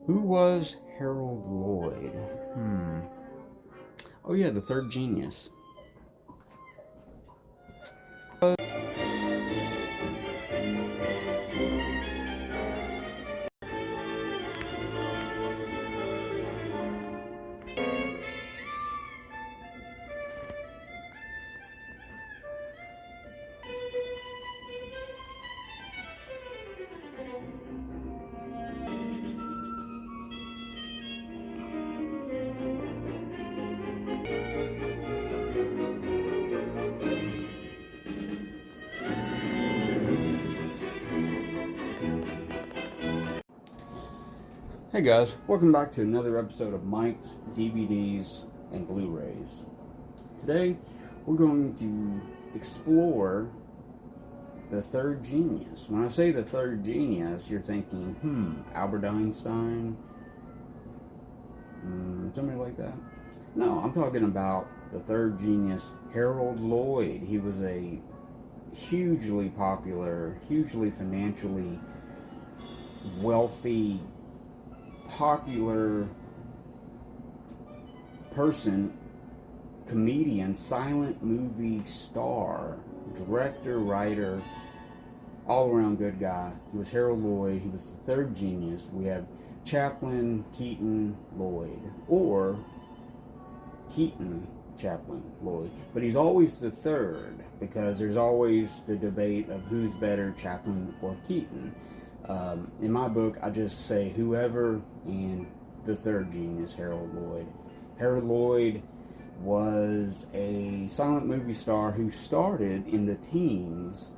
Who was Harold Lloyd? Oh yeah, the third genius. Hey guys, welcome back to another episode of Mike's DVDs and Blu-rays. Today, we're going to explore the third genius. When I say the third genius, you're thinking, Albert Einstein? Somebody like that? No, I'm talking about the third genius, Harold Lloyd. He was a hugely popular, hugely financially wealthy, popular person, comedian, silent movie star, director, writer, all around good guy. He was Harold Lloyd. He was the third genius. We have Chaplin, Keaton, Lloyd, or Keaton, Chaplin, Lloyd. But he's always the third because there's always the debate of who's better, Chaplin or Keaton. In my book, I just say whoever, and the third genius, Harold Lloyd. Harold Lloyd was a silent movie star who started in the teens,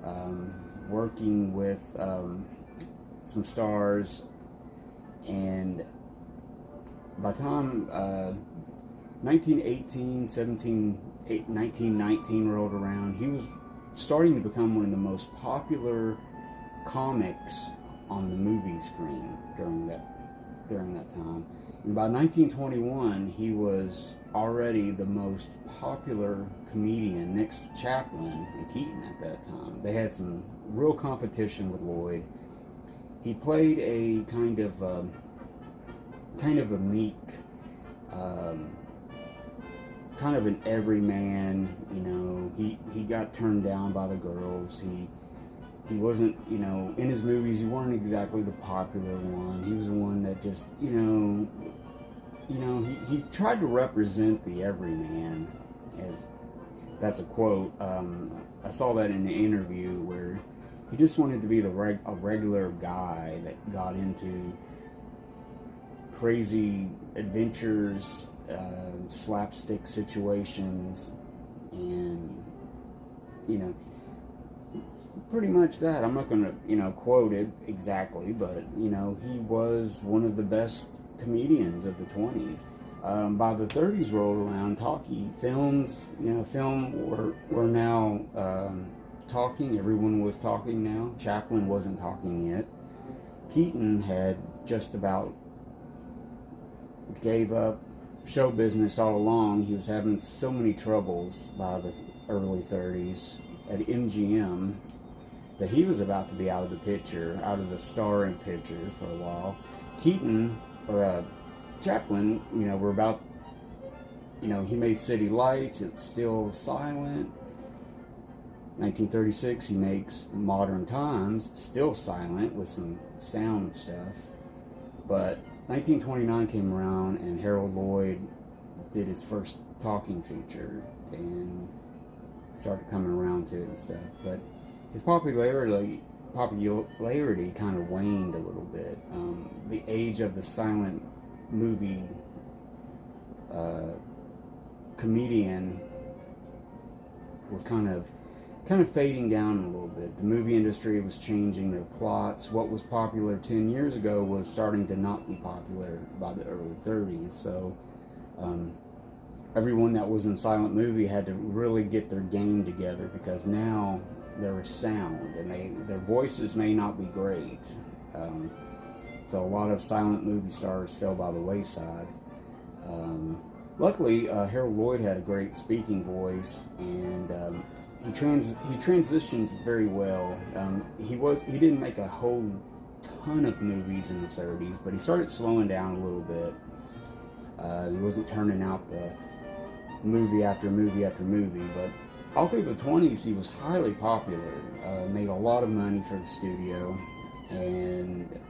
working with some stars, and by the time 1918, 1919 rolled around, he was starting to become one of the most popular comics on the movie screen during that time. And by 1921, he was already the most popular comedian next to Chaplin and Keaton at that time. They had some real competition with Lloyd. He played a kind of a meek, kind of an everyman. You know, he got turned down by the girls. He wasn't, in his movies, he wasn't exactly the popular one. He was the one that just, he tried to represent the everyman, as that's a quote. I saw that in an interview where he just wanted to be a regular guy that got into crazy adventures, slapstick situations, and, pretty much that. I'm not going to, quote it exactly, but, he was one of the best comedians of the 20s. By the 30s rolled around, film were now talking. Everyone was talking now. Chaplin wasn't talking yet. Keaton had just about gave up show business all along. He was having so many troubles by the early 30s at MGM that he was about to be out of the picture, out of the starring picture for a while. Chaplin, we're about, he made City Lights. It's still silent. 1936, he makes Modern Times, still silent with some sound stuff. But 1929 came around and Harold Lloyd did his first talking feature and started coming around to it and stuff. But his popularity kind of waned a little bit. The age of the silent movie comedian was kind of fading down a little bit. The movie industry was changing their plots. What was popular 10 years ago was starting to not be popular by the early 30s. So everyone that was in silent movie had to really get their game together, because now there is sound, and their voices may not be great. So a lot of silent movie stars fell by the wayside. Luckily, Harold Lloyd had a great speaking voice, and he transitioned very well. He didn't make a whole ton of movies in the 30s, but he started slowing down a little bit. He wasn't turning out the movie after movie after movie, but all through the 20s he was highly popular, made a lot of money for the studio, and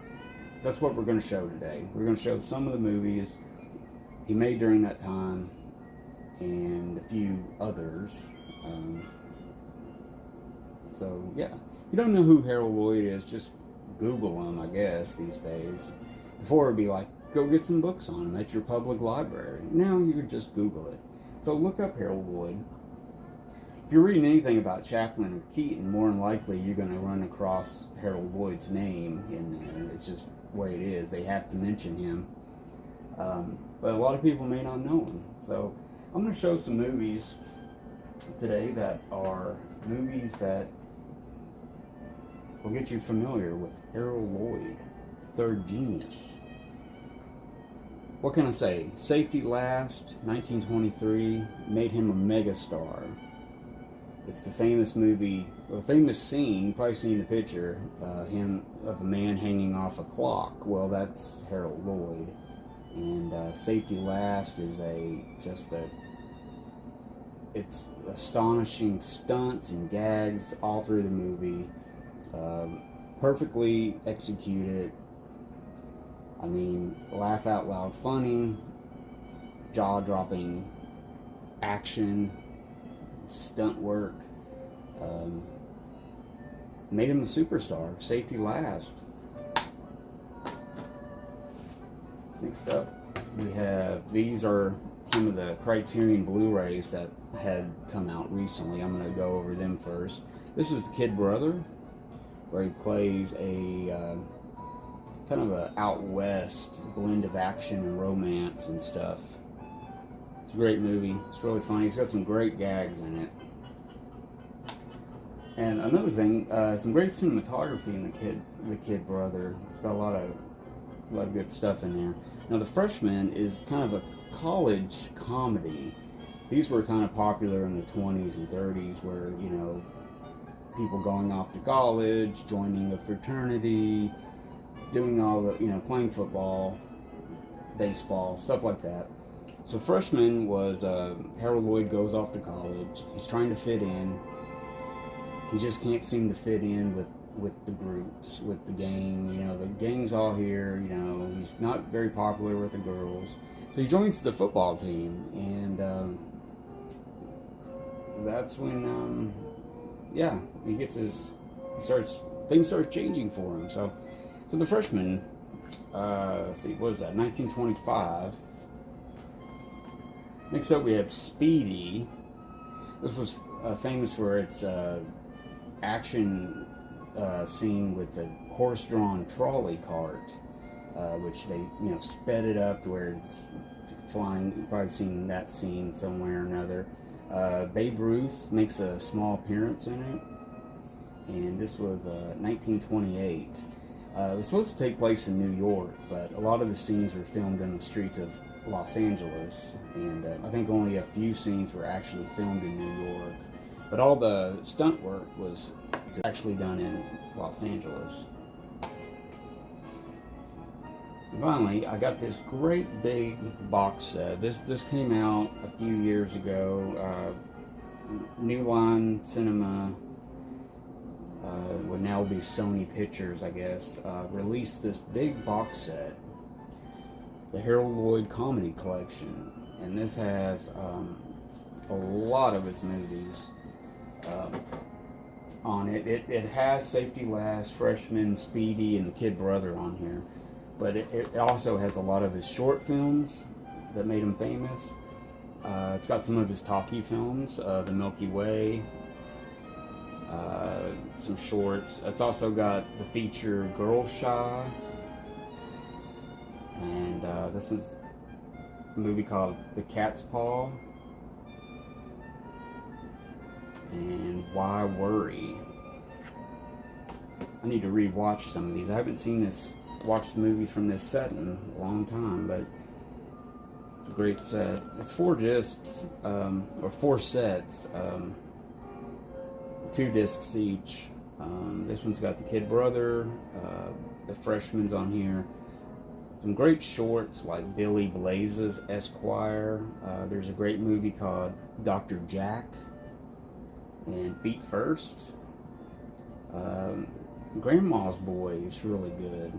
that's what we're going to show today. We're going to show some of the movies he made during that time and a few others. So yeah, if you don't know who Harold Lloyd is, just Google him, I guess, these days. Before it'd be like, go get some books on him at your public library. Now you could just Google it. So look up Harold Lloyd. If you're reading anything about Chaplin or Keaton, more than likely you're going to run across Harold Lloyd's name in there. It's just the way it is. They have to mention him. But a lot of people may not know him. So I'm going to show some movies today that are movies that will get you familiar with Harold Lloyd, third genius. What can I say? Safety Last, 1923, made him a megastar. It's the famous movie, or famous scene, you've probably seen the picture, him of a man hanging off a clock. Well, that's Harold Lloyd. And Safety Last is it's astonishing stunts and gags all through the movie. Perfectly executed. I mean, laugh out loud funny, jaw-dropping action, stunt work. Made him a superstar. Safety Last. Next up, we have, these are some of the Criterion Blu-rays that had come out recently. I'm going to go over them first. This is The Kid Brother, where he plays a kind of a out west blend of action and romance and stuff. It's a great movie. It's really funny. It's got some great gags in it. And another thing, some great cinematography in The Kid Brother. It's got a lot of good stuff in there. Now, The Freshman is kind of a college comedy. These were kind of popular in the 20s and 30s, where, you know, people going off to college, joining the fraternity, doing all the, you know, playing football, baseball, stuff like that. So Freshman was, Harold Lloyd goes off to college. He's trying to fit in. He just can't seem to fit in with the groups, with the gang. You know, the gang's all here. You know, he's not very popular with the girls. So he joins the football team, and that's when, yeah, things start changing for him. So The Freshman, let's see, what is that, 1925. Next up we have Speedy. This was famous for its action scene with the horse-drawn trolley cart, which they, you know, sped it up to where it's flying. You've probably seen that scene somewhere or another. Babe Ruth makes a small appearance in it, and this was 1928. It was supposed to take place in New York, but a lot of the scenes were filmed in the streets of Los Angeles, and I think only a few scenes were actually filmed in New York. But all the stunt work was actually done in Los Angeles. And finally, I got this great big box set. This came out a few years ago. New Line Cinema, would now be Sony Pictures, I guess, released this big box set, the Harold Lloyd Comedy Collection, and this has a lot of his movies on it. It has Safety Last, Freshman, Speedy, and The Kid Brother on here, but it also has a lot of his short films that made him famous. It's got some of his talkie films, The Milky Way, some shorts. It's also got the feature Girl Shy, and this is a movie called The Cat's Paw, and Why Worry. I need to rewatch some of these. I haven't watched movies from this set in a long time, but it's a great set. It's 4 discs, or 4 sets, 2 discs each, This one's got the kid brother, the freshman's on here. Some great shorts like Billy Blazes Esquire. There's a great movie called Dr. Jack and Feet First. Grandma's Boy is really good.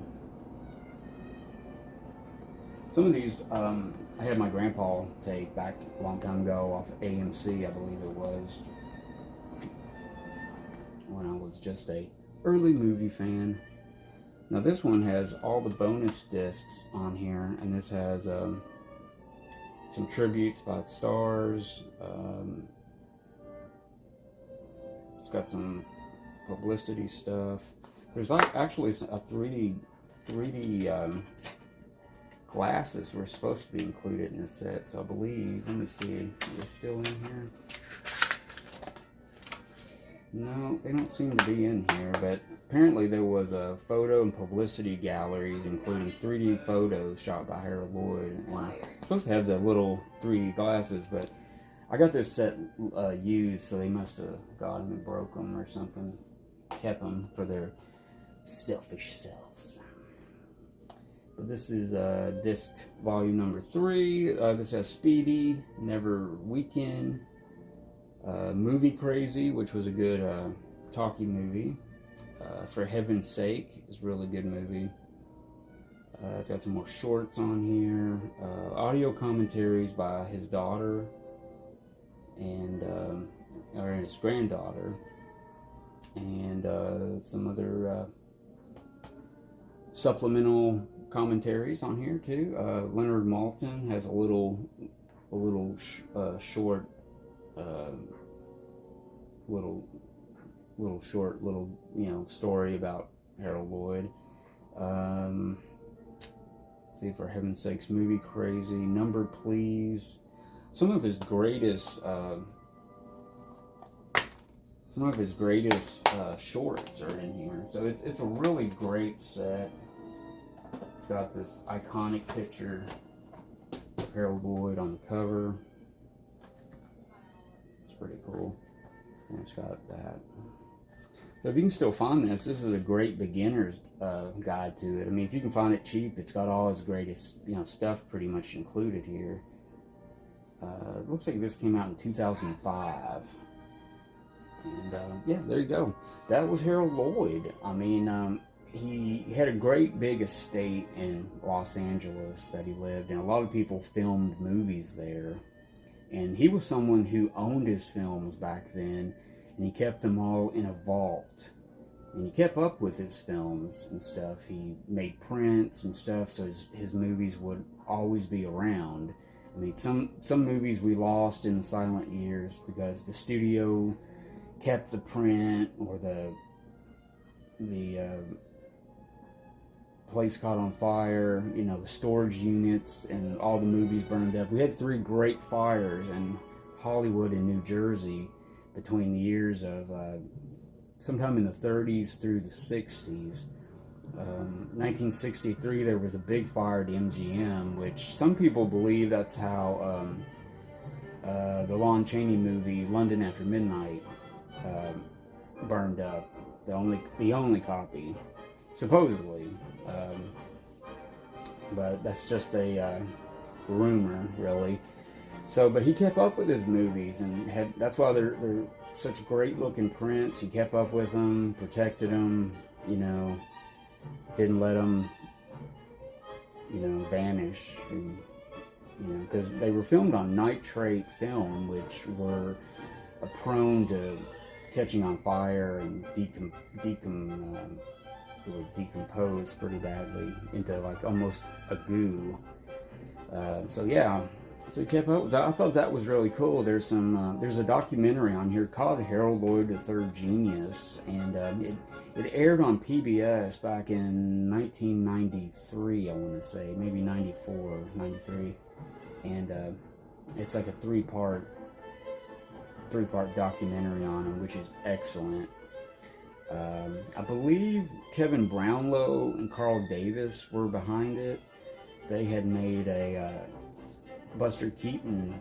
Some of these I had my grandpa take back a long time ago off AMC, I believe it was, when I was just a early movie fan. Now this one has all the bonus discs on here, and this has some tributes by stars. It's got some publicity stuff. There's like actually a 3D glasses were supposed to be included in the set, so I believe, let me see, they're still in here. No, they don't seem to be in here, but apparently there was a photo and publicity galleries including 3D photos shot by Harold Lloyd, and I'm supposed to have the little 3D glasses, but I got this set used, so they must have got them and broke them or something, kept them for their selfish selves. But this is disc volume number 3. This has Speedy, Never Weekend, Movie Crazy, which was a good talkie movie. For Heaven's Sake is a really good movie. It's got some more shorts on here. Audio commentaries by his daughter and or his granddaughter, and some other supplemental commentaries on here too. Leonard Maltin has a little short, story about Harold Lloyd. See, For Heaven's Sakes, Movie Crazy, Number Please. Some of his greatest shorts are in here. So it's a really great set. It's got this iconic picture of Harold Lloyd on the cover. It's pretty cool. And it's got that. So if you can still find this is a great beginner's guide to it. I mean, if you can find it cheap, it's got all his greatest stuff pretty much included here. It looks like this came out in 2005. And yeah, there you go. That was Harold Lloyd. I mean, he had a great big estate in Los Angeles that he lived in. A lot of people filmed movies there. And he was someone who owned his films back then, and he kept them all in a vault. And he kept up with his films and stuff. He made prints and stuff, so his movies would always be around. I mean, some movies we lost in the silent years because the studio kept the print, or the place caught on fire, the storage units, and all the movies burned up. We had 3 great fires in Hollywood and New Jersey between the years of sometime in the 30s through the 60s. 1963, there was a big fire at MGM, which some people believe that's how the Lon Chaney movie London After Midnight burned up. The only copy, supposedly, but that's just a rumor, really. So, but he kept up with his movies, and that's why they're such great looking prints. He kept up with them, protected them, didn't let them, vanish, and, because they were filmed on nitrate film, which were prone to catching on fire and it would decompose pretty badly into like almost a goo. So yeah, so he kept up with that. I thought that was really cool. There's a documentary on here called Harold Lloyd the Third Genius, and it aired on PBS back in 1993, I want to say, maybe 94, 93, and it's like a three-part documentary on him, which is excellent. I believe Kevin Brownlow and Carl Davis were behind it. They had made a Buster Keaton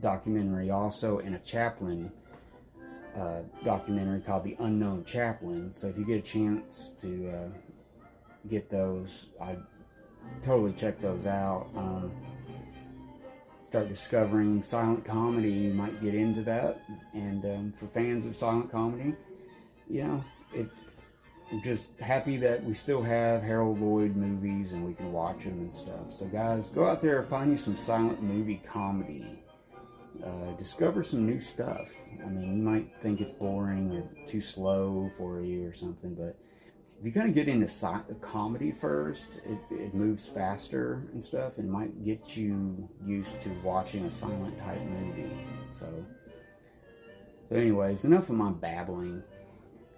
documentary also, and a Chaplin documentary called The Unknown Chaplain. So if you get a chance to get those, I totally check those out. Start discovering silent comedy, you might get into that. And for fans of silent comedy, you know, I'm just happy that we still have Harold Lloyd movies and we can watch them and stuff. So guys, go out there and find you some silent movie comedy. Discover some new stuff. I mean, you might think it's boring or too slow for you or something, but if you kind of get into comedy first, it moves faster and stuff, and might get you used to watching a silent type movie. So anyways, enough of my babbling.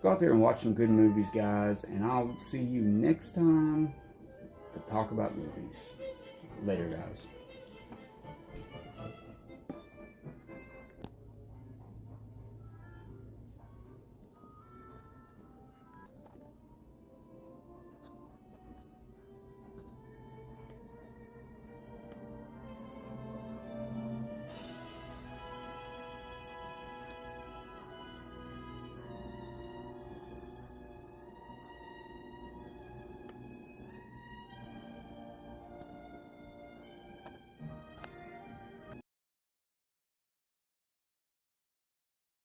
Go out there and watch some good movies, guys, and I'll see you next time to talk about movies. Later, guys.